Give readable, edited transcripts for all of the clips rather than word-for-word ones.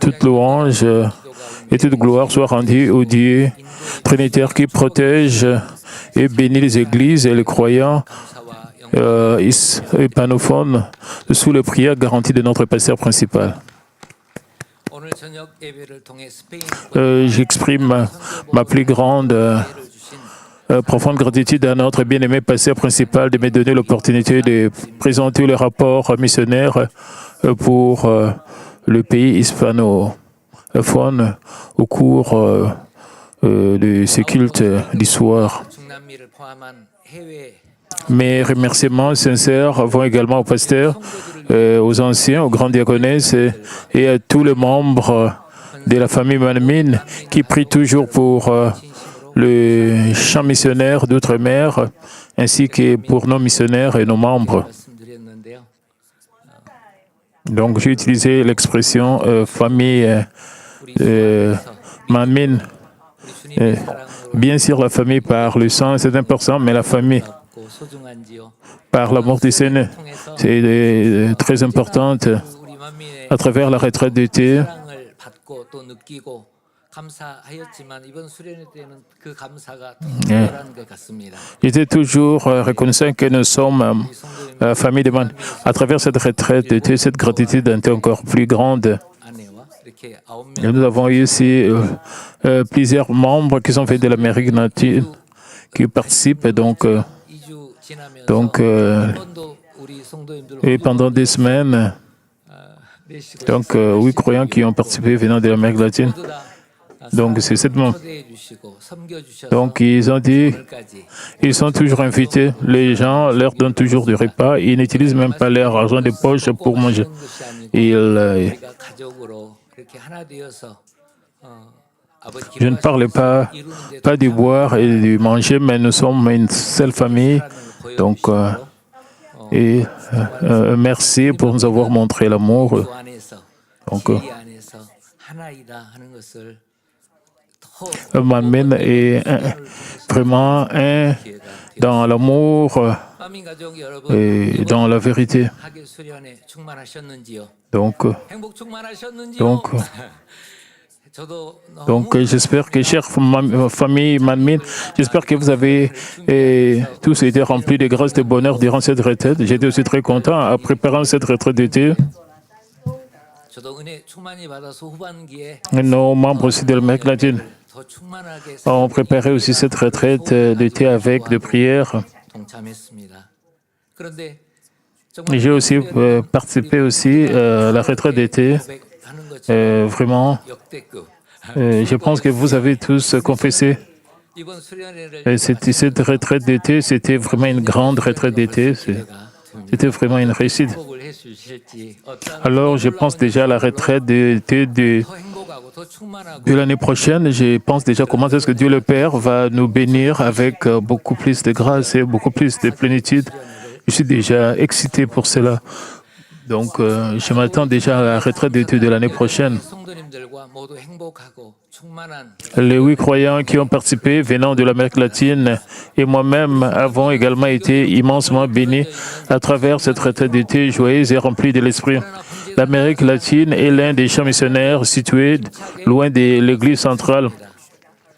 Toute louange et toute gloire soit rendue au Dieu Trinitaire qui protège et bénit les églises et les croyants hispanophones sous les prières garanties de notre pasteur principal. J'exprime ma plus grande profonde gratitude à notre bien-aimé pasteur principal de me donner l'opportunité de présenter le rapport missionnaire pour le pays hispanophone au cours de ce culte du soir. Mes remerciements sincères vont également aux pasteurs, aux anciens, aux grandes diaconesses et à tous les membres de la famille Manmin qui prient toujours pour le champ missionnaire d'outre-mer ainsi que pour nos missionnaires et nos membres. Donc j'ai utilisé l'expression famille Manmin. Bien sûr, la famille par le sang, c'est important, mais la famille par l'amour du Seigneur, c'est très importante. À travers la retraite d'été, j'étais toujours reconnaissant que nous sommes la famille de Man. À travers cette retraite d'été, cette gratitude était encore plus grande. Et nous avons eu aussi plusieurs membres qui sont venus de l'Amérique latine qui participent. Et pendant des semaines, 8 croyants qui ont participé venant de l'Amérique latine. Donc, c'est 7 membres. Donc, ils ont dit, ils sont toujours invités. Les gens leur donnent toujours du repas. Ils n'utilisent même pas leur argent de poche pour manger. Je ne parle pas du boire et du manger, mais nous sommes une seule famille. Donc, merci pour nous avoir montré l'amour. Donc, Manmin est vraiment un dans l'amour et dans la vérité. Donc j'espère que, chère famille Manmin, j'espère que vous avez tous été remplis de grâce et de bonheur durant cette retraite. J'étais aussi très content en préparant cette retraite d'été. Nos membres aussi de l'Amérique latine ont préparé aussi cette retraite d'été avec des prières. J'ai aussi participé aussi à la retraite d'été. Vraiment, je pense que vous avez tous confessé. Cette retraite d'été, c'était vraiment une grande retraite d'été. C'était vraiment une réussite. Alors, je pense déjà à la retraite d'été de l'année prochaine. Je pense déjà comment est-ce que Dieu le Père va nous bénir avec beaucoup plus de grâce et beaucoup plus de plénitude. Je suis déjà excité pour cela. Donc, je m'attends déjà à la retraite d'été de l'année prochaine. Les 8 croyants qui ont participé venant de l'Amérique latine et moi-même avons également été immensément bénis à travers cette retraite d'été joyeuse et remplie de l'Esprit. L'Amérique latine est l'un des champs missionnaires situés loin de l'Église centrale.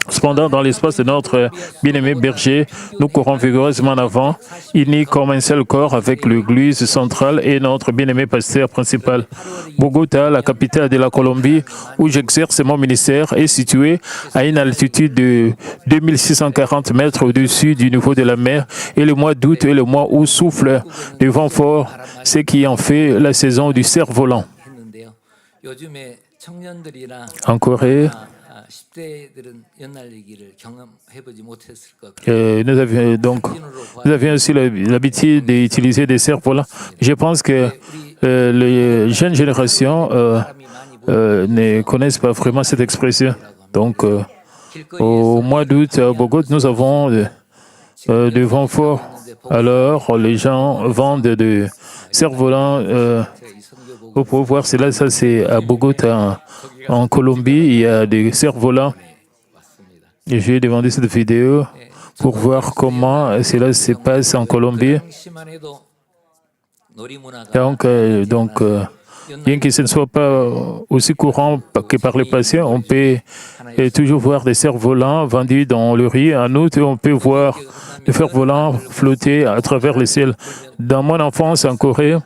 Cependant, dans l'espace de notre bien-aimé berger, nous courons vigoureusement en avant, unis comme un seul corps avec l'Église centrale et notre bien-aimé pasteur principal. Bogota, la capitale de la Colombie, où j'exerce mon ministère, est située à une altitude de 2640 mètres au-dessus du niveau de la mer, et le mois d'août est le mois où souffle des vents forts, ce qui en fait la saison du cerf-volant. En Corée, nous avions aussi l'habitude d'utiliser des cerfs-volants. Je pense que les jeunes générations ne connaissent pas vraiment cette expression. Donc, au mois d'août, à Bogota, nous avons des vents forts. Alors, les gens vendent des cerfs-volants. Vous pouvez voir cela, ça c'est à Bogota, en Colombie, il y a des cerfs-volants. Et j'ai demandé cette vidéo pour voir comment cela se passe en Colombie. Bien que ce ne soit pas aussi courant que par le passé, on peut toujours voir des cerfs-volants vendus dans le riz. En outre, on peut voir des cerfs-volants flotter à travers le ciel. Dans mon enfance en Corée,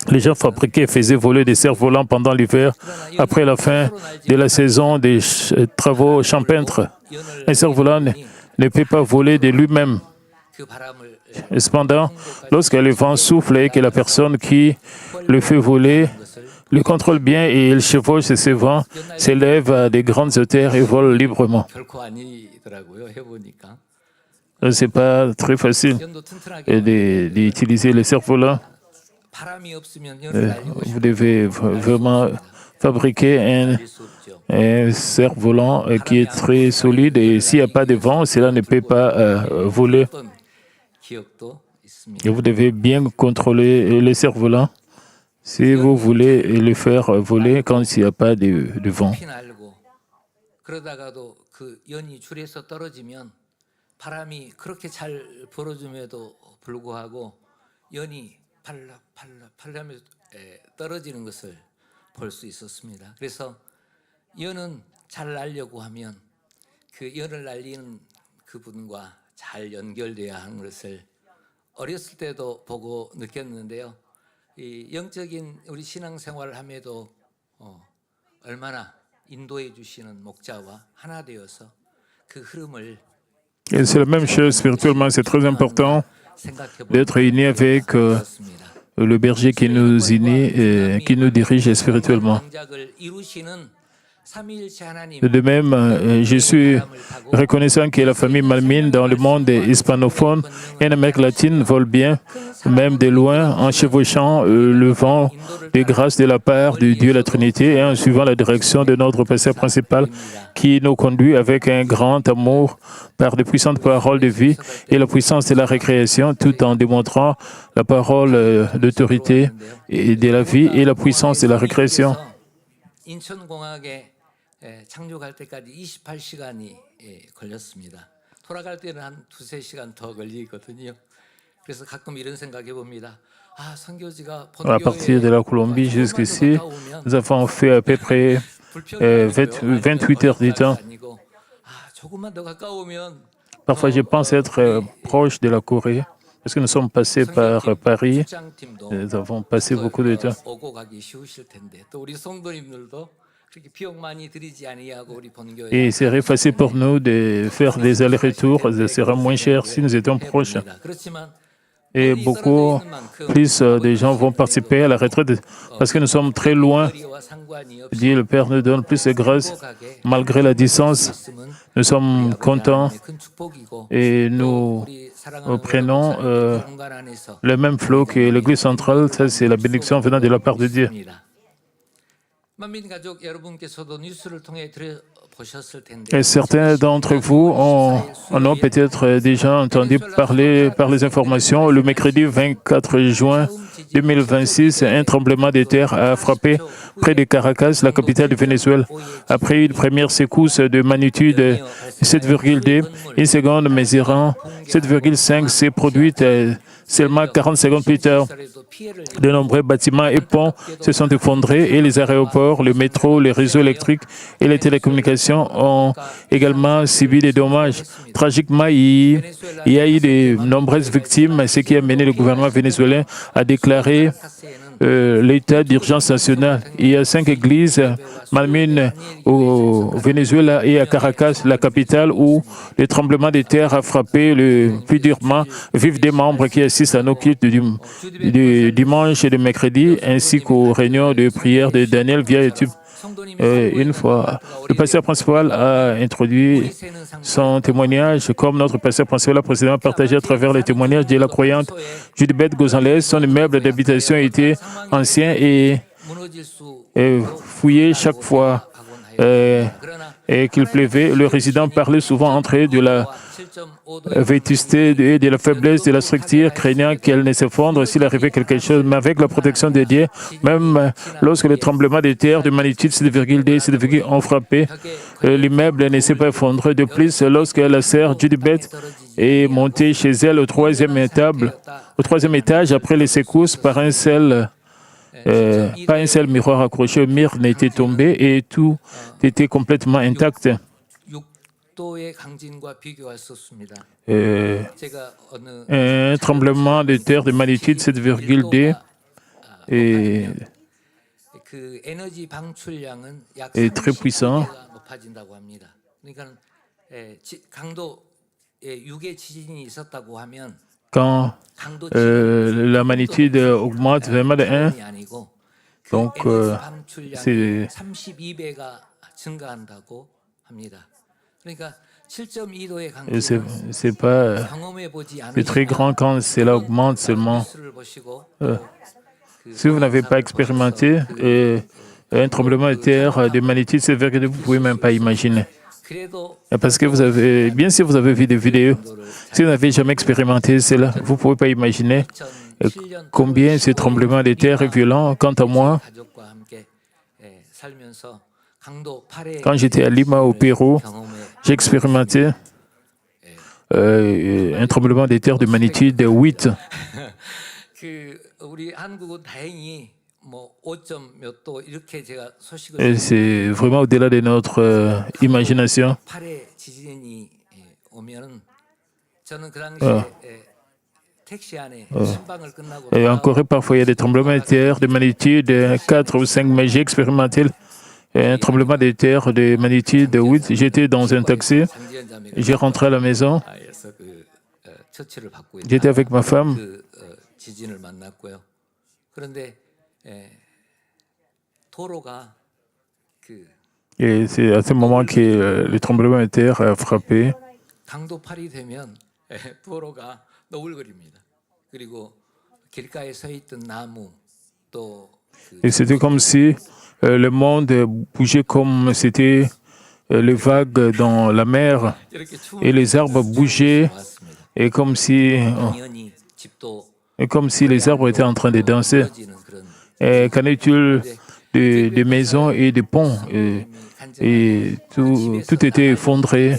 les gens fabriquaient et faisaient voler des cerfs-volants pendant l'hiver, après la fin de la saison des travaux champêtres. Un cerf-volant ne peut pas voler de lui-même. Cependant, lorsque le vent souffle et que la personne qui le fait voler le contrôle bien et il chevauche ce vent, s'élève à des grandes hauteurs et vole librement. Ce n'est pas très facile d'utiliser le cerf-volant. Vous devez vraiment fabriquer un cerf-volant qui est très solide et s'il n'y a pas de vent, cela ne peut pas voler. Et vous devez bien contrôler le cerf-volant si vous voulez le faire voler quand il n'y a pas de vent. 어렸을 때도 보고 느꼈는데요. 이 영적인 우리 신앙생활을 함에도 얼마나 인도해 주시는 목자와 하나 되어서 그 흐름을 Et c'est la même chose spirituellement, c'est très important d'être unis avec le berger qui nous unit et qui nous dirige spirituellement. De même, je suis reconnaissant que la famille Malmin dans le monde hispanophone et en Amérique latine vole bien, même de loin, en chevauchant le vent de grâce de la part de Dieu la Trinité et en suivant la direction de notre pasteur principal qui nous conduit avec un grand amour par de puissantes paroles de vie et la puissance de la récréation, tout en démontrant la parole d'autorité et de la vie et la puissance de la récréation. 착륙할 때까지 28시간이 걸렸습니다. 돌아갈 때는 한 2-3시간 더 걸리거든요. 그래서 가끔 이런 생각해 봅니다. À partir de la Colombie jusqu'ici, nous avons fait à peu près 28 heures de temps. Parfois, je pense être proche de la Corée, parce que nous sommes passés par Paris. Nous avons passé beaucoup de temps. Et il serait facile pour nous de faire des allers-retours, ce sera moins cher si nous étions proches. Et beaucoup plus de gens vont participer à la retraite parce que nous sommes très loin. Dieu le Père nous donne plus de grâce. Malgré la distance, nous sommes contents et nous prenons le même flot que l'Église centrale. Ça, c'est la bénédiction venant de la part de Dieu. Et certains d'entre vous en ont peut-être déjà entendu parler par les informations. Le mercredi 24 juin 2026, un tremblement de terre a frappé près de Caracas, la capitale du Venezuela. Après une première secousse de magnitude 7,2, une seconde mesurant 7,5 s'est produite seulement 40 secondes plus tard. De nombreux bâtiments et ponts se sont effondrés et les aéroports, le métro, les réseaux électriques et les télécommunications ont également subi des dommages. Tragiquement, il y a eu de nombreuses victimes, ce qui a mené le gouvernement vénézuélien à déclarer l'état d'urgence nationale. Il y a 5 églises, Malmin au Venezuela et à Caracas, la capitale, où le tremblement de terre a frappé le plus durement. Vivent des membres qui assistent à nos cultes du dimanche et du mercredi, ainsi qu'aux réunions de prière de Daniel via YouTube. Une fois, le pasteur principal a introduit son témoignage, comme notre pasteur principal a précédemment partagé à travers les témoignages de la croyante Judibeth Gonzalez. Son immeuble d'habitation était ancien et fouillé chaque fois. et qu'il pleuvait. Le résident parlait souvent entre eux de la vétusté et de la faiblesse de la structure, craignant qu'elle ne s'effondre s'il arrivait quelque chose. Mais avec la protection de Dieu, même lorsque le tremblement de terre de magnitude 7,2 et 7,1 ont frappé, l'immeuble ne s'est pas effondré. De plus, lorsque la sœur Judith est montée chez elle au troisième étage, après les secousses, pas un seul miroir accroché au mur n'était tombé et tout était complètement intact. Un tremblement de terre de magnitude 7,2 est très puissant. Quand la magnitude augmente vraiment de 1, donc c'est très grand quand cela augmente seulement. Si vous n'avez pas expérimenté un tremblement de terre de magnitude 7,2, vous ne pouvez même pas imaginer. Parce que bien sûr, vous avez vu des vidéos. Si vous n'avez jamais expérimenté cela, vous ne pouvez pas imaginer combien ce tremblement de terre est violent. Quant à moi, quand j'étais à Lima, au Pérou, j'ai expérimenté un tremblement de terre de magnitude 8. Et c'est vraiment au-delà de notre imagination. Et en Corée, parfois, il y a des tremblements de terre de magnitude 4 ou 5, mais j'ai expérimenté un tremblement de terre de magnitude 8. J'étais dans un taxi, j'ai rentré à la maison, j'étais avec ma femme. Et c'est à ce moment que le tremblement de terre a frappé. Et c'était comme si le monde bougeait comme c'était les vagues dans la mer et les arbres bougeaient et comme si les arbres étaient en train de danser. Et qu'en est-il des maisons et des ponts et tout était effondré.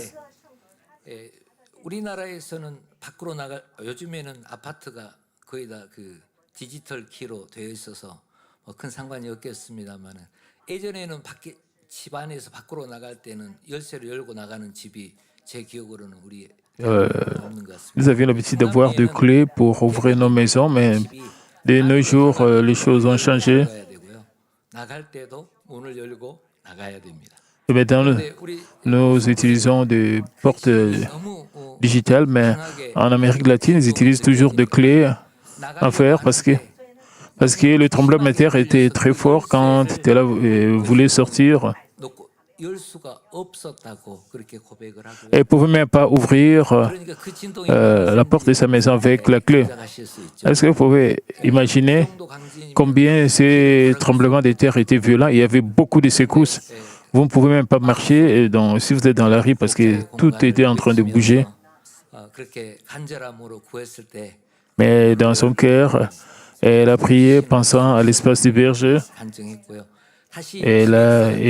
Nous avions l'habitude d'avoir des clés pour ouvrir nos maisons, mais de nos jours, les choses ont changé. Et maintenant, nous utilisons des portes digitales, mais en Amérique latine, ils utilisent toujours des clés en fer parce que le tremblement de terre était très fort quand Tela voulait sortir. Elle ne pouvait même pas ouvrir la porte de sa maison avec la clé. Est-ce que vous pouvez imaginer combien ces tremblements de terre étaient violents? Il y avait beaucoup de secousses. Vous ne pouvez même pas marcher si vous êtes dans la rue parce que tout était en train de bouger. Mais dans son cœur, elle a prié pensant à l'espace du berger. Elle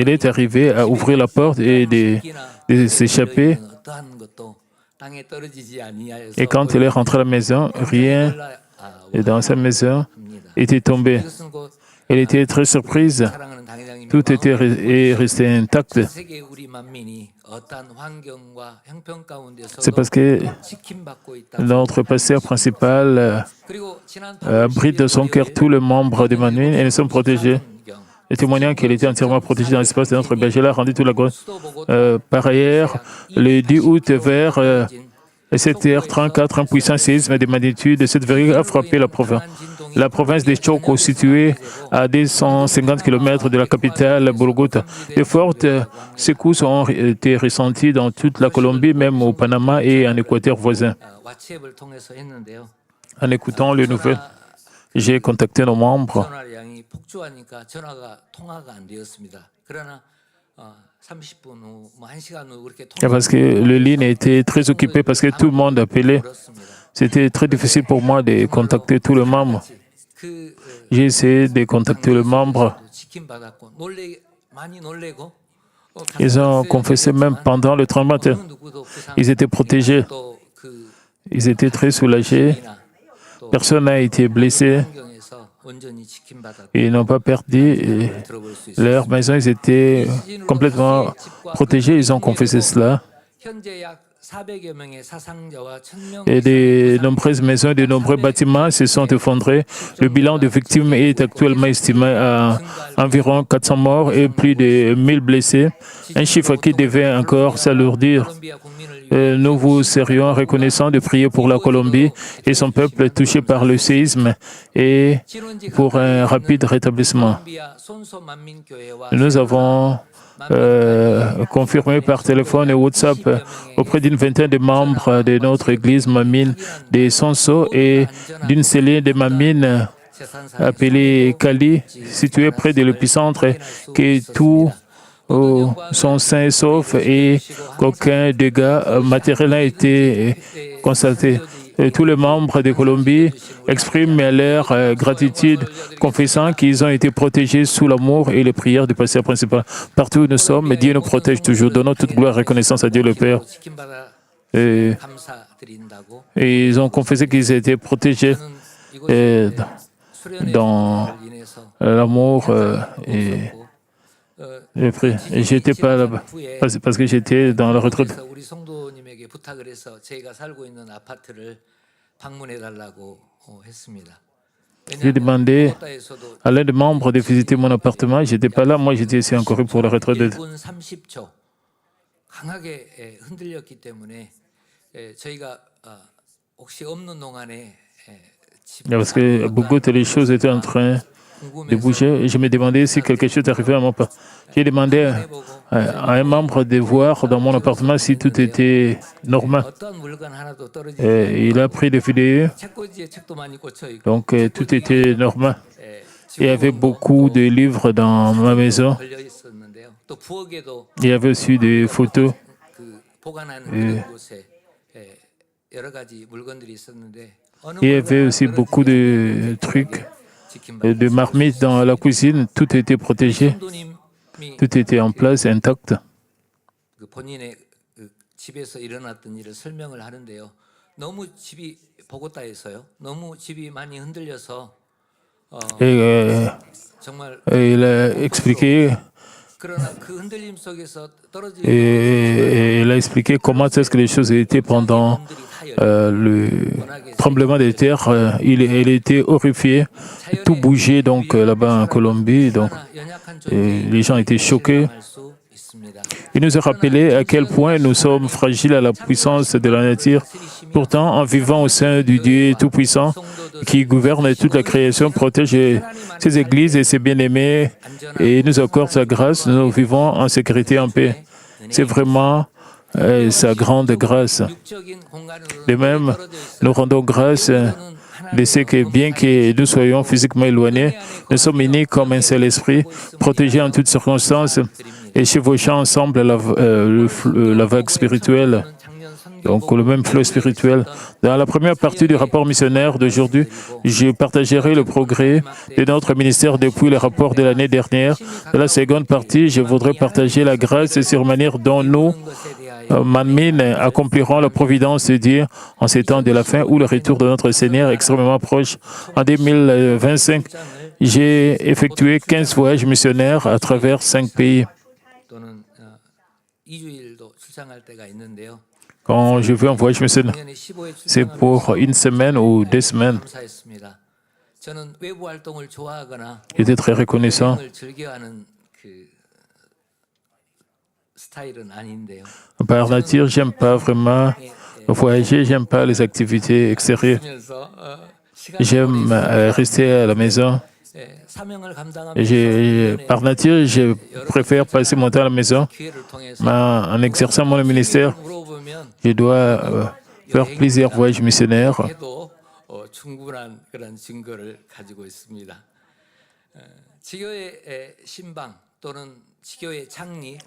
est arrivée à ouvrir la porte et de s'échapper. Et quand elle est rentrée à la maison, rien dans sa maison était tombé. Elle était très surprise. Tout était resté intact. C'est parce que notre pasteur principal abrite dans son cœur tous les membres de Manuel et nous sommes protégés. Et témoignant qu'elle était entièrement protégée dans l'espace de notre berger, elle a rendu toute la gloire. Par ailleurs, le 10 août vers 7h34, un puissant séisme de magnitude de 7 a frappé la province. La province de Choco, située à 250 km de la capitale, Bogota. De fortes secousses ont été ressenties dans toute la Colombie, même au Panama et en Équateur voisin. En écoutant les nouvelles, j'ai contacté nos membres. 30분 후, 뭐 1시간 후 그렇게 Parce que le ligne était très occupé parce que tout le monde appelait. C'était très difficile pour moi de contacter tous les membres. J'ai essayé de contacter les membres. Ils ont confessé même pendant le tremblement de terre. Ils étaient protégés. Ils étaient très soulagés. Personne n'a été blessé. Ils n'ont pas perdu leur maison. Ils étaient complètement protégés. Ils ont confessé cela. Et de nombreuses maisons et de nombreux bâtiments se sont effondrés. Le bilan de victimes est actuellement estimé à environ 400 morts et plus de 1000 blessés, un chiffre qui devait encore s'alourdir. Nous vous serions reconnaissants de prier pour la Colombie et son peuple touché par le séisme et pour un rapide rétablissement. Nous avons confirmé par téléphone et WhatsApp auprès d'une vingtaine de membres de notre église Mamine de Sonso et d'une cellule de Mamine appelée Kali, située près de l'épicentre, que tout sont sains et saufs et qu'aucun dégât matériel n'a été constaté. Et tous les membres de Colombie expriment leur gratitude, confessant qu'ils ont été protégés sous l'amour et les prières du pasteur principal. Partout où nous sommes, Dieu nous protège toujours. Donnons toute gloire et reconnaissance à Dieu le Père. Et ils ont confessé qu'ils étaient protégés dans l'amour et j'étais pas là-bas parce que j'étais dans la retraite. J'ai demandé à l'un des membres de visiter mon appartement. Je n'étais pas là. Moi, j'étais ici en Corée pour la retraite. Parce que beaucoup de choses étaient en train de bouger et je me demandais si quelque chose arrivait à mon père. J'ai demandé à un membre de voir dans mon appartement si tout était normal. Et il a pris des vidéos, donc tout était normal. Il y avait beaucoup de livres dans ma maison. Il y avait aussi des photos. Il y avait aussi beaucoup de trucs, de marmites dans la cuisine. Tout était protégé. Tout était en place, intact. Et il a expliqué comment est-ce que les choses étaient pendant le tremblement de terre. Il était horrifié. Tout bougeait donc là-bas en Colombie. Donc, les gens étaient choqués. Il nous a rappelé à quel point nous sommes fragiles à la puissance de la nature. Pourtant, en vivant au sein du Dieu Tout-Puissant, qui gouverne toute la création, protège ses églises et ses bien-aimés et nous accorde sa grâce, nous vivons en sécurité et en paix. C'est vraiment sa grande grâce. De même, nous rendons grâce de ce que, bien que nous soyons physiquement éloignés, nous sommes unis comme un seul esprit, protégés en toutes circonstances et chevauchant ensemble la vague spirituelle. Donc, le même flot spirituel. Dans la première partie du rapport missionnaire d'aujourd'hui, je partagerai le progrès de notre ministère depuis le rapport de l'année dernière. Dans la seconde partie, je voudrais partager la grâce sur la manière dont nous, Mamine, accomplirons la providence de Dieu en ces temps de la fin où le retour de notre Seigneur est extrêmement proche. En 2025, j'ai effectué 15 voyages missionnaires à travers 5 pays. Quand je vais en voyage missionnaire, c'est pour une semaine ou 2 semaines. J'étais très reconnaissant. Par nature, j'aime pas vraiment voyager, j'aime pas les activités extérieures. J'aime rester à la maison. Par nature, je préfère passer mon temps à la maison. Mais en exerçant mon ministère, je dois faire plusieurs voyages missionnaires.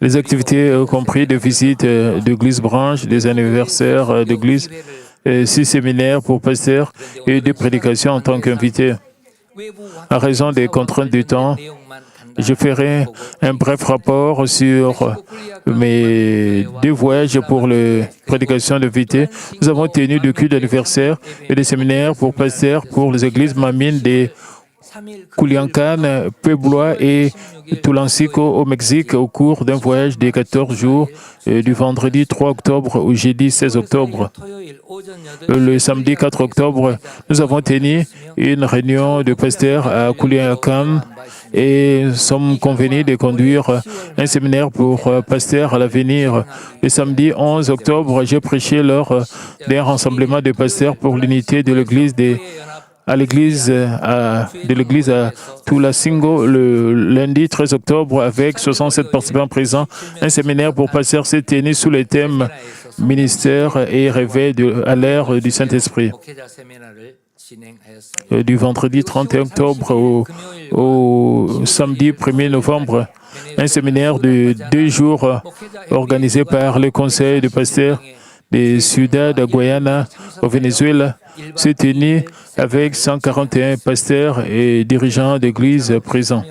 Les activités ont compris des visites d'églises branches, des anniversaires d'églises, 6 séminaires pour pasteurs et des prédications en tant qu'invité. À raison des contraintes du temps, je ferai un bref rapport sur mes 2 voyages pour les prédications d'invités. Nous avons tenu des cultes d'anniversaire et des séminaires pour pasteurs pour les églises Mamine des Culiacán, Puebla et Tulancingo au Mexique au cours d'un voyage de 14 jours du vendredi 3 octobre au jeudi 16 octobre. Le samedi 4 octobre, nous avons tenu une réunion de pasteurs à Culiacán et sommes convenus de conduire un séminaire pour pasteurs à l'avenir. Le samedi 11 octobre, j'ai prêché lors d'un rassemblement de pasteurs pour l'unité de l'église de l'église à Tulancingo le lundi 13 octobre avec 67 participants présents. Un séminaire pour pasteurs s'est tenu sous les thèmes ministère et réveil à l'ère du Saint-Esprit. Du vendredi 31 octobre au samedi 1er novembre, un séminaire de 2 jours organisé par le Conseil de pasteurs de Ciudad de Guayana au Venezuela s'est tenu avec 141 pasteurs et dirigeants d'église présents.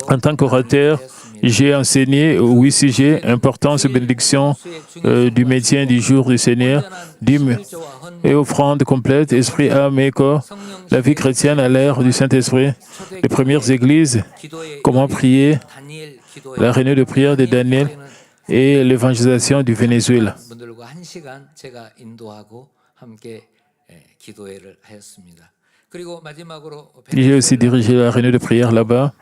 En tant qu'orateur, j'ai enseigné 8 sujets, importance et bénédiction du maintien du jour du Seigneur, dîmes et offrandes complètes, esprit, âme et corps, la vie chrétienne à l'ère du Saint-Esprit, les premières églises, comment prier, la réunion de prière de Daniel et l'évangélisation du Venezuela. J'ai aussi dirigé la réunion de prière là-bas.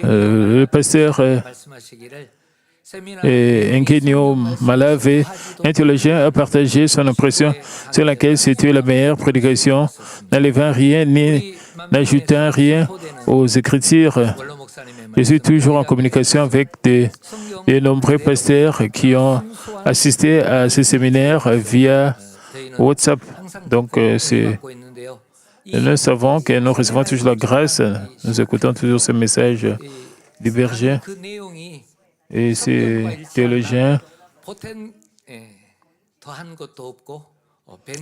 Le pasteur Ingenio Malave, un théologien, a partagé son impression sur laquelle c'était la meilleure prédication, n'enlevant rien ni n'ajoutant rien aux Écritures. Je suis toujours en communication avec de nombreux pasteurs qui ont assisté à ces séminaires via WhatsApp. Donc, nous savons que nous recevons toujours la grâce. Nous écoutons toujours ce message du berger. Et ces théologiens.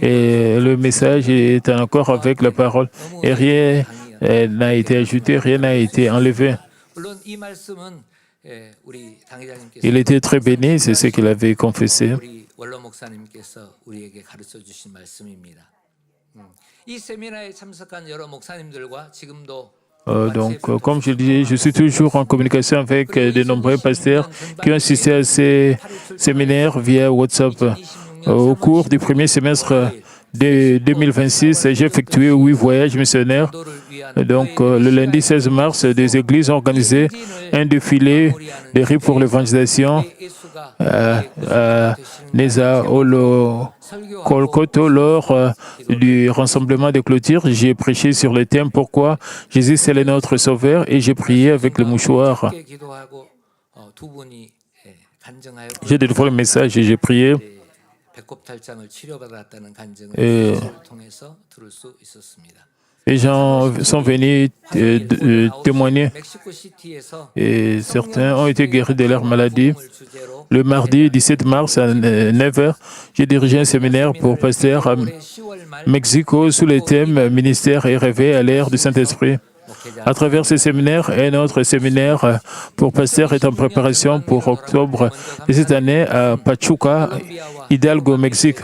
Et le message est encore avec la parole. Et rien n'a été ajouté, rien n'a été enlevé. Il était très béni, c'est ce qu'il avait confessé. Donc, comme je disais, je suis toujours en communication avec de nombreux pasteurs qui ont assisté à ces séminaires via WhatsApp. Au cours du premier semestre de 2026, j'ai effectué 8 voyages missionnaires. Donc, le lundi 16 mars, des églises ont organisé un défilé de riz pour l'évangélisation à Neza Olo Kolkoto lors du rassemblement de clôture. J'ai prêché sur le thème « Pourquoi Jésus c'est le notre Sauveur » et j'ai prié avec le mouchoir. J'ai délivré le message et j'ai prié. Et les gens sont venus témoigner et certains ont été guéris de leur maladie. Le mardi 17 mars à 9h, j'ai dirigé un séminaire pour pasteurs à Mexico sous le thème « Ministère et réveil à l'ère du Saint-Esprit ». À travers ces séminaires, un autre séminaire pour pasteurs est en préparation pour octobre de cette année à Pachuca, Hidalgo, Mexique.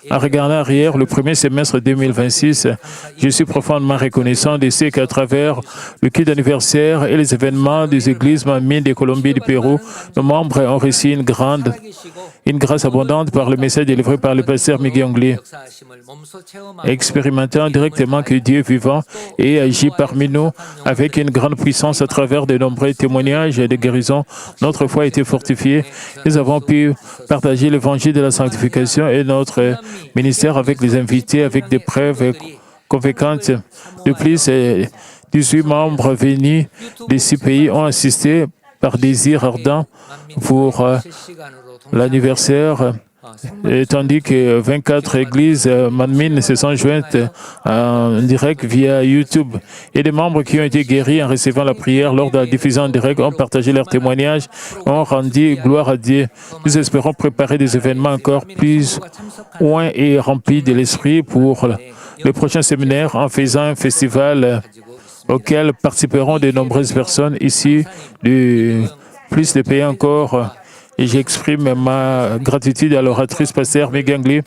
En regardant arrière le premier semestre 2026, je suis profondément reconnaissant de ce qu'à travers le culte d'anniversaire et les événements des églises Mamine de Colombie et du Pérou, nos membres ont reçu une grâce abondante par le message délivré par le pasteur Miguel Angli, expérimentant directement que Dieu est vivant et agit parmi nous avec une grande puissance à travers de nombreux témoignages de guérison. Notre foi a été fortifiée. Nous avons pu partager l'évangile de la sanctification et notre ministère avec les invités, avec des preuves convaincantes. De plus, 18 membres venus de 6 pays ont assisté par désir ardent pour l'anniversaire tandis que 24 églises Manmin se sont jointes en direct via YouTube. Et des membres qui ont été guéris en recevant la prière lors de la diffusion en direct ont partagé leurs témoignages, ont rendu gloire à Dieu. Nous espérons préparer des événements encore plus loin et remplis de l'esprit pour le prochain séminaire en faisant un festival auquel participeront de nombreuses personnes ici, plus de pays encore. Et j'exprime ma gratitude à l'oratrice pasteur Megangli,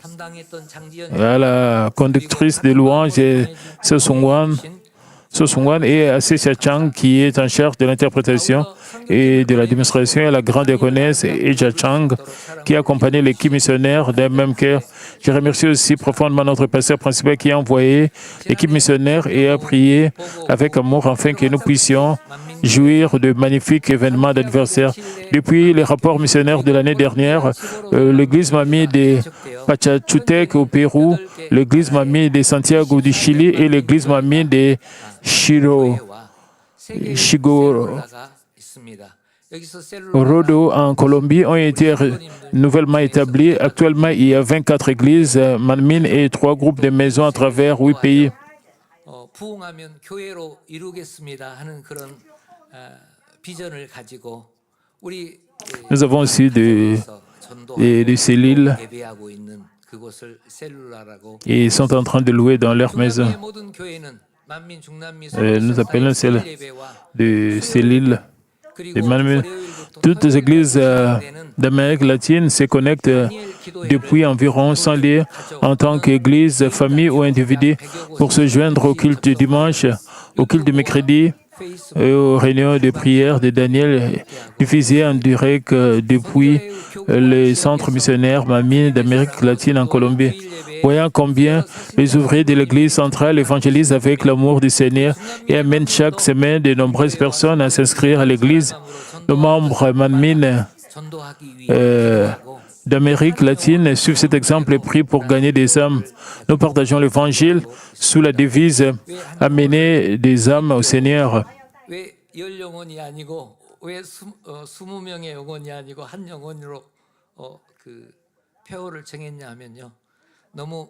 à la conductrice de louanges Sosungwan et à Cécia Chang qui est en charge de l'interprétation et de la démonstration, et à la grande diaconesse Eja Chang qui accompagnait l'équipe missionnaire d'un même cœur. Je remercie aussi profondément notre pasteur principal qui a envoyé l'équipe missionnaire et a prié avec amour afin que nous puissions jouir de magnifiques événements d'anniversaire. Depuis les rapports missionnaires de l'année dernière, l'église Mamie de Pachachutec au Pérou, l'église Mamie de Santiago du Chili et l'église Mamie de Chigorodo en Colombie ont été nouvellement établies. Actuellement, il y a 24 églises Manmin et 3 groupes de maisons à travers 8 pays. Nous avons aussi des cellules et ils sont en train de louer dans leur maison. Nous appelons celles des cellules de Manmin. Toutes les églises d'Amérique latine se connectent depuis environ 100 lieux en tant qu'église, famille ou individu pour se joindre au culte du dimanche, au culte du mercredi et aux réunions de prière de Daniel diffusées en direct depuis le centre missionnaire Mamie d'Amérique latine en Colombie. Voyant combien les ouvriers de l'Église centrale évangélisent avec l'amour du Seigneur et amènent chaque semaine de nombreuses personnes à s'inscrire à l'Église, nos membres Manmin d'Amérique latine suivent cet exemple et prient pour gagner des âmes. Nous partageons l'Évangile sous la devise « Amener des âmes au Seigneur ». 너무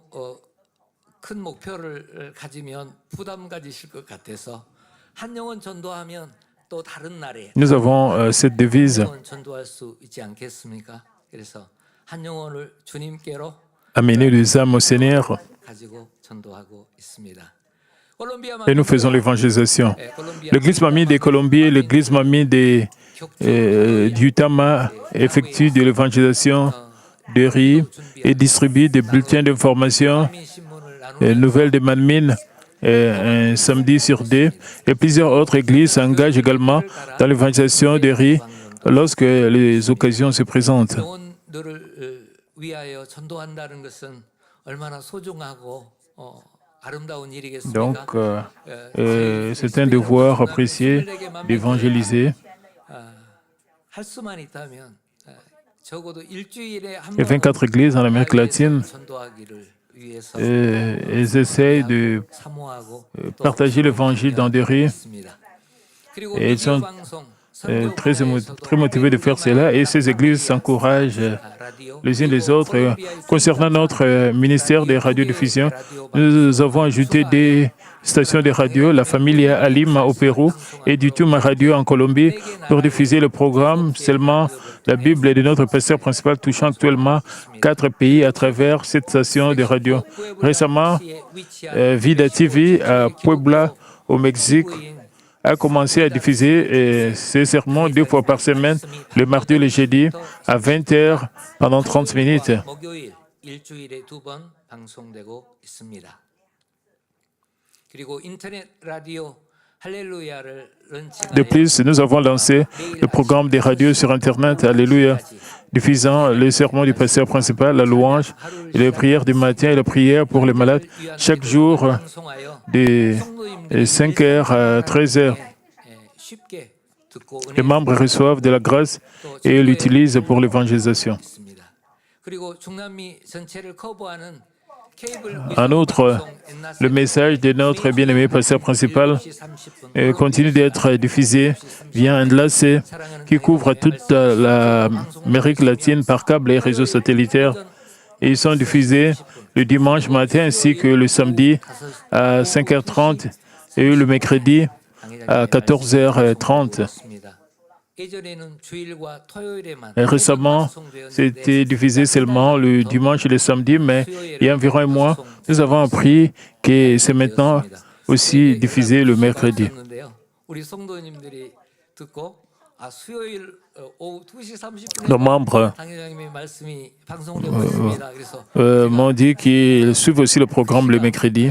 큰 목표를 가지면 부담 가지실 것 같아서 한 영혼 전도하면 또 다른 날에 Nous avons cette devise 전도할 수 있지 않겠습니까? 그래서 한 영혼을 주님께로 amener les âmes au Seigneur 가지고 전도하고 있습니다. et nous faisons l'évangélisation. L'église Mamie de Colombie et l'église Mamie d'Utama effectuent de l'évangélisation de riz et distribue des bulletins d'information, nouvelles de Manmin un samedi sur 2. Et plusieurs autres églises s'engagent également dans l'évangélisation de riz lorsque les occasions se présentent. Donc, c'est un devoir apprécié d'évangéliser. Il y a 24 églises en Amérique latine. Elles essayent de partager l'évangile dans des rues. Et elles sont très motivées de faire cela. Et ces églises s'encouragent les unes les autres. Concernant notre ministère des radiodiffusions, nous avons ajouté des stations de radio, la Familia Alima au Pérou et du Tuma Radio en Colombie pour diffuser le programme Seulement la Bible de notre pasteur principal touchant actuellement 4 pays à travers cette station de radio. Récemment, Vida TV à Puebla, au Mexique, a commencé à diffuser ses sermons 2 fois par semaine, le mardi et le jeudi, à 20h pendant 30 minutes. De plus, nous avons lancé le programme des radios sur Internet, Alléluia, diffusant les sermons du pasteur principal, la louange, et les prières du matin et la prière pour les malades, chaque jour de 5h à 13h. Les membres reçoivent de la grâce et l'utilisent pour l'évangélisation. En outre, le message de notre bien-aimé pasteur principal continue d'être diffusé via un enlace qui couvre toute l'Amérique latine par câble et réseaux satellitaires. et ils sont diffusés le dimanche matin ainsi que le samedi à 5h30 et le mercredi à 14h30. Récemment, c'était diffusé seulement le dimanche et le samedi, mais il y a environ un mois, nous avons appris que c'est maintenant aussi diffusé le mercredi. Nos membres m'ont dit qu'ils suivent aussi le programme le mercredi.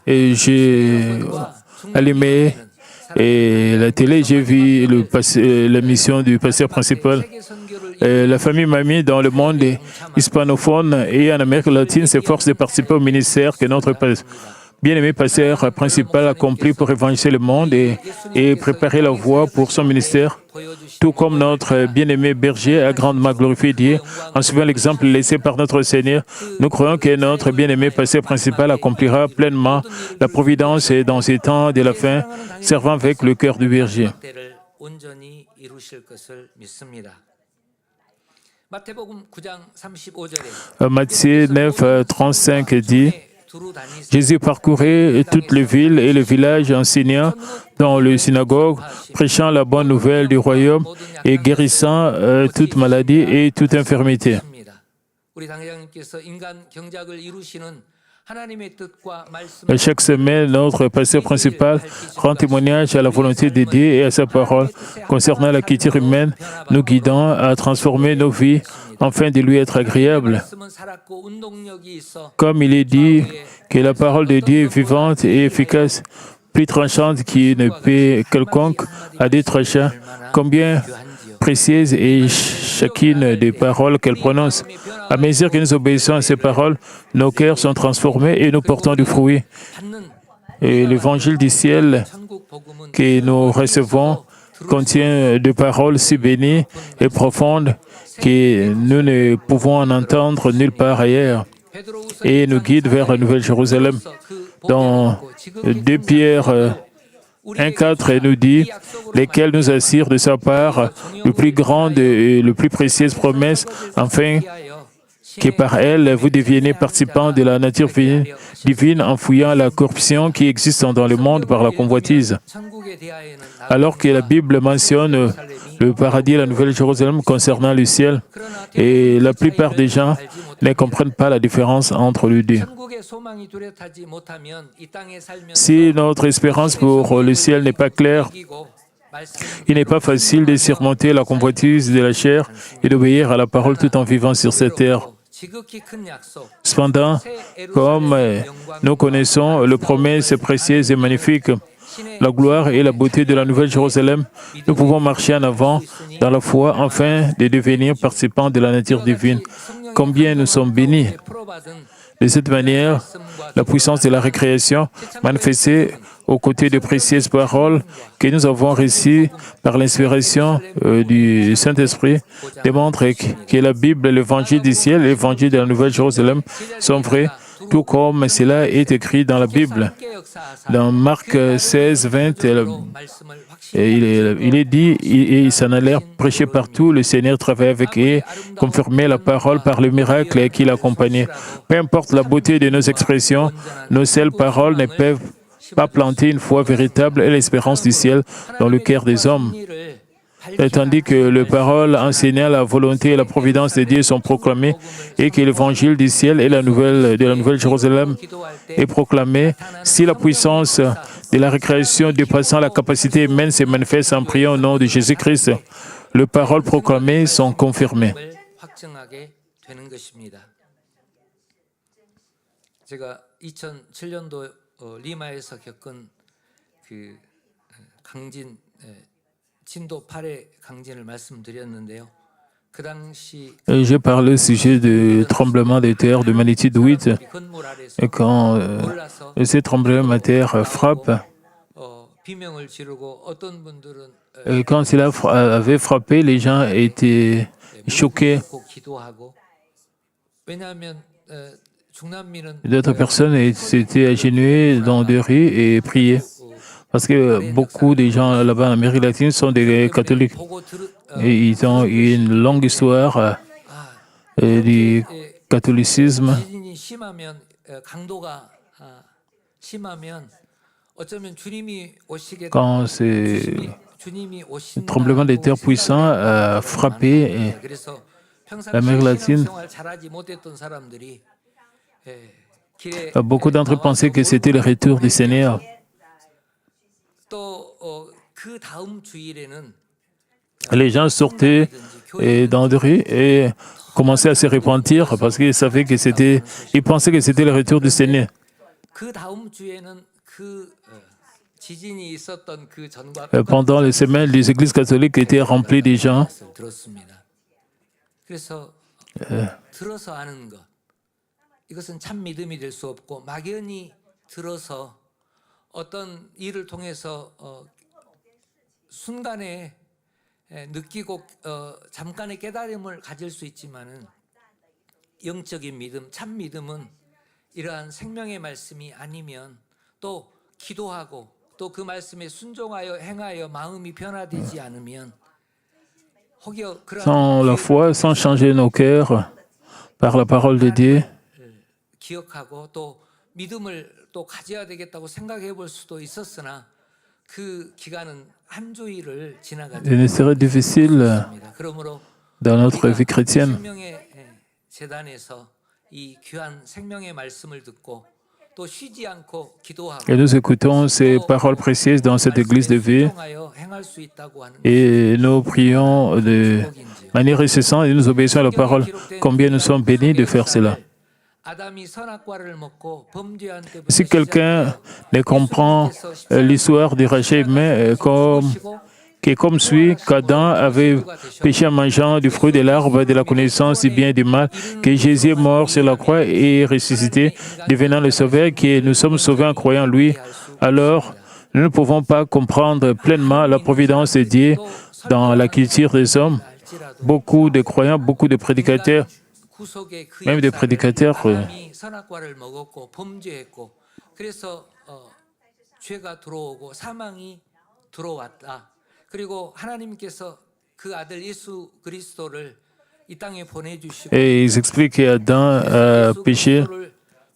Et j'ai allumé la télé, j'ai vu l'émission du pasteur principal. La famille m'a mis dans le monde hispanophone et en Amérique latine s'efforce de participer au ministère que notre bien-aimé pasteur principal accomplit pour évangéliser le monde et préparer la voie pour son ministère, tout comme notre bien-aimé berger a grandement glorifié Dieu en suivant l'exemple laissé par notre Seigneur. Nous croyons que notre bien-aimé pasteur principal accomplira pleinement la providence dans ces temps de la fin, servant avec le cœur du berger. Matthieu 9, 35 dit: Jésus parcourait toutes les villes et les villages enseignant dans les synagogues, prêchant la bonne nouvelle du royaume et guérissant toute maladie et toute infirmité. Chaque semaine, notre pasteur principal rend témoignage à la volonté de Dieu et à sa parole concernant la culture humaine, nous guidant à transformer nos vies afin de lui être agréable. Comme il est dit que la parole de Dieu est vivante et efficace, plus tranchante qu'une épée quelconque à deux tranchants, combien précieuse est chacune des paroles qu'elle prononce. À mesure que nous obéissons à ces paroles, nos cœurs sont transformés et nous portons du fruit. Et l'évangile du ciel que nous recevons contient des paroles si bénies et profondes que nous ne pouvons en entendre nulle part ailleurs et nous guide vers la Nouvelle Jérusalem. Dans 2 Pierre 1,4, elle nous dit « Lesquels nous assurent de sa part le plus grande et le plus précieuse promesse, afin que par elle vous deveniez participants de la nature divine en fouillant la corruption qui existe dans le monde par la convoitise. » Alors que la Bible mentionne le paradis et la Nouvelle Jérusalem concernant le ciel, et la plupart des gens ne comprennent pas la différence entre les deux. Si notre espérance pour le ciel n'est pas claire, il n'est pas facile de surmonter la convoitise de la chair et d'obéir à la parole tout en vivant sur cette terre. Cependant, comme nous connaissons la promesse précieuse et magnifique, la gloire et la beauté de la Nouvelle Jérusalem, nous pouvons marcher en avant dans la foi afin de devenir participants de la nature divine. Combien nous sommes bénis! De cette manière, la puissance de la récréation, manifestée aux côtés des précieuses paroles que nous avons reçues par l'inspiration du Saint-Esprit, démontre que la Bible, l'Évangile du ciel et l'Évangile de la Nouvelle Jérusalem sont vrais, tout comme cela est écrit dans la Bible. Dans Marc 16, 20, il est dit, et il s'en allèrent prêcher partout, le Seigneur travaillait avec eux, confirmait la parole par le miracle qui l'accompagnait. Peu importe la beauté de nos expressions, nos seules paroles ne peuvent pas planter une foi véritable et l'espérance du ciel dans le cœur des hommes. Tandis que les paroles enseignant la volonté et la providence de Dieu sont proclamées et que l'évangile du ciel et de la Nouvelle Jérusalem est proclamé, si la puissance de la récréation dépassant la capacité humaine se manifeste en priant au nom de Jésus-Christ, les paroles proclamées sont confirmées. 제가 2007년도 리마에서 겪은 그 강진 진도 8의 강진을 말씀드렸는데요. 그 당시 J'ai parlé au sujet du tremblement de terre de magnitude 8. Et quand ces tremblements de terre frappent, 비명을 지르고 어떤 분들은 et quand cela avait frappé, les gens étaient choqués. 왜냐하면 D'autres personnes s'étaient agenouillées dans des rues et priaient. Parce que beaucoup de gens là-bas en Amérique latine sont des catholiques. Et ils ont une longue histoire du catholicisme. 지진이 심하면 강도가 심하면 어쩌면 주님이 오시게 Quand ce 주님이 tremblement de terre puissant a frappé 그래서 평상 l'Amérique latine, 생활 잘하지 못했던 사람들이 길에 beaucoup d'entre eux pensaient que c'était le retour du Seigneur. 또 그 다음 주일에는 Les gens sortaient dans des rues et commençaient à se repentir parce qu'ils savaient que c'était, ils pensaient que c'était le retour du Seigneur. 그 다음 주에는 그 지진이 있었던 그 전과 Pendant les semaines, les églises catholiques étaient remplies de gens. 들었습니다. 그래서 들어서 아는 것 이것은 참 믿음이 될 수 없고 막연히 들어서 어떤 일을 통해서 순간에 느끼고 잠깐의 깨달음을 가질 수 있지만은 영적인 믿음, 참 믿음은 이러한 생명의 말씀이 아니면 또 기도하고 또 그 말씀에 순종하여 행하여 마음이 변화되지 않으면 혹여 Sans la foi, sans changer nos cœurs par la parole de Dieu, 기억하고 또 믿음을 또 가져야 되겠다고 생각해 볼 수도 있었으나 그 기간은 한 주일을 지나가지 il serait difficile 않습니다. 그러므로 dans notre vie chrétienne. 생명의 재단에서 이 귀한 생명의 말씀을 듣고 또 쉬지 않고 기도하고 Et nous écoutons ces paroles précieuses dans cette église de vie 순종하여 행할 수 있다고 하는 et nous prions de manière incessante et nous obéissons à la parole. Combien nous sommes bénis de faire cela. 아담이 선악과를 먹고 범죄한 때부터 Si quelqu'un ne comprend l'histoire du rachat humain qui est comme suit qu'Adam avait péché en mangeant du fruit de l'arbre de la connaissance du bien et du mal, que Jésus est mort sur la croix et ressuscité, devenant le Sauveur, que nous sommes sauvés en croyant en lui, alors nous ne pouvons pas comprendre pleinement la providence de Dieu dans la culture des hommes. Beaucoup de croyants, beaucoup de prédicateurs, même des prédicateurs 아담이 선악과를 먹었고 범죄했고 그래서 죄가 들어오고 사망이 들어왔다. 그리고 하나님께서 그 아들 예수 그리스도를 이 땅에 보내주시고 et ils expliquent qu'Adam a péché.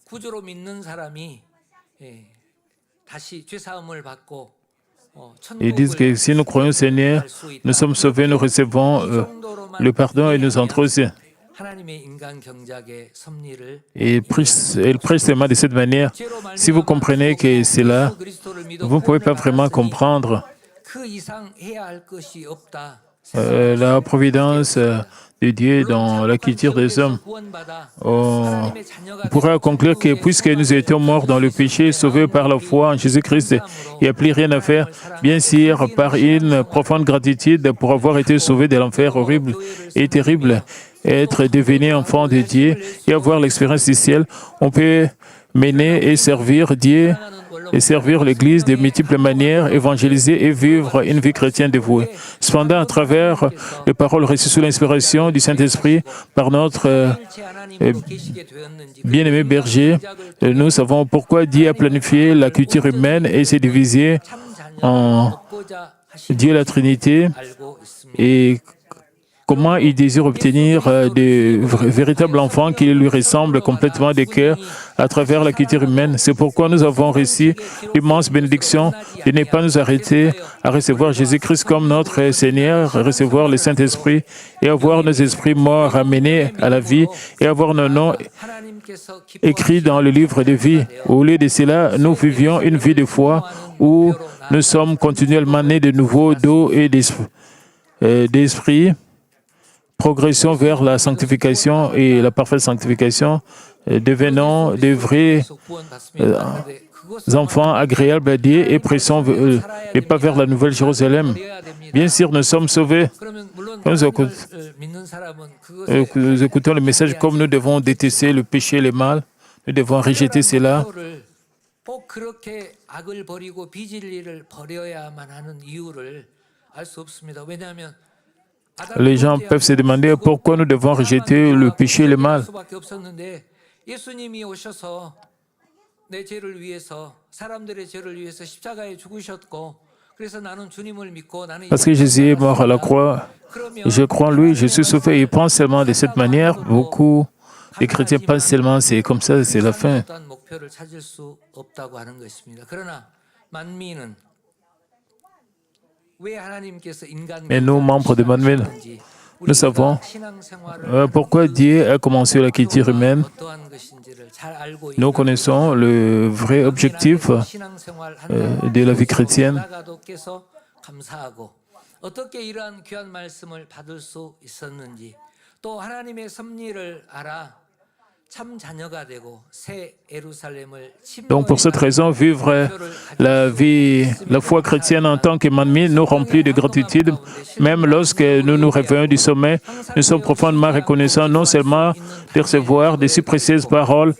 구주로 믿는 사람이 다시 죄 사함을 받고 Ils disent que si nous croyons au Seigneur, nous sommes sauvés, nous recevons le pardon et nous entrons aussi. 하나님의 인간 경작의 섭리를 Et il prêche seulement de cette manière. Si vous comprenez que c'est là, vous ne pouvez pas vraiment comprendre 그 이상 해야 할 것이 없다. la providence de Dieu dans la culture des hommes. On pourrait conclure que puisque nous étions morts dans le péché, sauvés par la foi en Jésus-Christ, il n'y a plus rien à faire. Bien sûr, par une profonde gratitude pour avoir été sauvés de l'enfer horrible et terrible, être devenu enfant de Dieu et avoir l'expérience du ciel, on peut mener et servir Dieu et servir l'Église de multiples manières, évangéliser et vivre une vie chrétienne dévouée. Cependant, à travers les paroles reçues sous l'inspiration du Saint-Esprit par notre bien-aimé berger, nous savons pourquoi Dieu a planifié la culture humaine et s'est divisé en Dieu la Trinité et comment il désire obtenir de véritables enfants qui lui ressemblent complètement de cœur à travers la culture humaine. C'est pourquoi nous avons reçu l'immense bénédiction de ne pas nous arrêter à recevoir Jésus-Christ comme notre Seigneur, à recevoir le Saint-Esprit et avoir nos esprits morts ramenés à la vie et avoir nos noms écrits dans le livre de vie. Au lieu de cela, nous vivions une vie de foi où nous sommes continuellement nés de nouveau d'eau et d'esprit. Progression vers la sanctification et la parfaite sanctification, devenons de vrais enfants agréables à Dieu et pressons les pas vers la Nouvelle Jérusalem. Bien sûr, nous sommes sauvés. Quand nous écoutons le message comme nous devons détester le péché et le mal, nous devons rejeter cela. 꼭 그렇게 악을 버리고 빚을 일을 버려야만 하는 이유를 알 수 없습니다. 왜냐하면 Les gens peuvent se demander pourquoi nous devons rejeter le péché et le mal. 내 죄를 위해서 사람들의 죄를 위해서 십자가에 죽으셨고 그래서 나는 주님을 믿고 나는 Parce que Jésus est mort à la croix, 그러면 je crois en lui, je suis sauvé. Ils pensent seulement de cette manière. Beaucoup de chrétiens pensent seulement c'est comme ça, c'est la fin. 어떠한 목표를 찾을 수 없다고 하는 것입니다. 그러나 만민은 왜 하나님께서 인간 Et nous, membres de Manmin, nous savons pourquoi Dieu a commencé la culture humaine. Nous connaissons le vrai objectif de la vie chrétienne. 어떻게 이러한 귀한 말씀을 받을 수 있었는지 또 하나님의 섭리를 알아 참 자녀가 되고 새 예루살렘을 Donc pour cette raison, vivre la vie, la foi chrétienne en tant que Manmin nous remplit de gratitude. Même lorsque nous nous réveillons du sommeil, nous sommes profondément reconnaissants non seulement de recevoir de si précieuses paroles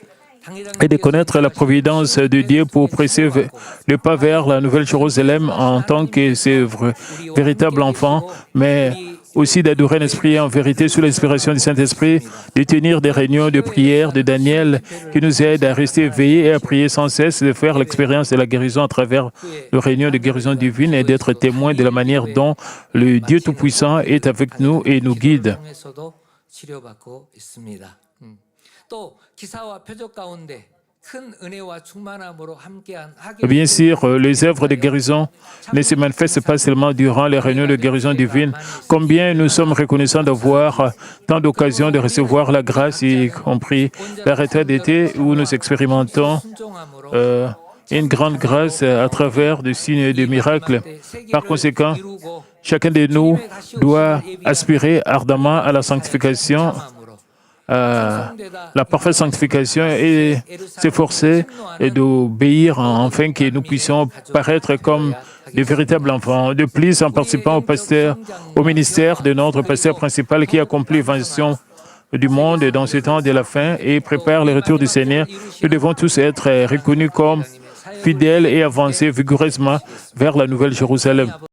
et de connaître la providence de Dieu pour presser le pas vers la Nouvelle Jérusalem en tant que ses véritables enfants, mais aussi d'adorer l'Esprit en vérité sous l'inspiration du Saint-Esprit, de tenir des réunions de prière de Daniel qui nous aident à rester éveillés et à prier sans cesse, de faire l'expérience de la guérison à travers les réunions de guérison divine et d'être témoins de la manière dont le Dieu Tout-Puissant est avec nous et nous guide. Bien sûr, les œuvres de guérison ne se manifestent pas seulement durant les réunions de guérison divine. Combien nous sommes reconnaissants d'avoir tant d'occasions de recevoir la grâce, y compris la retraite d'été où nous expérimentons une grande grâce à travers des signes et des miracles. Par conséquent, chacun de nous doit aspirer ardemment à la sanctification, la parfaite sanctification et s'efforcer d'obéir afin que nous puissions paraître comme de véritables enfants. De plus, en participant au ministère de notre pasteur principal qui accomplit l'évangélisation du monde dans ce temps de la fin et prépare le retour du Seigneur, nous devons tous être reconnus comme fidèles et avancer vigoureusement vers la Nouvelle Jérusalem.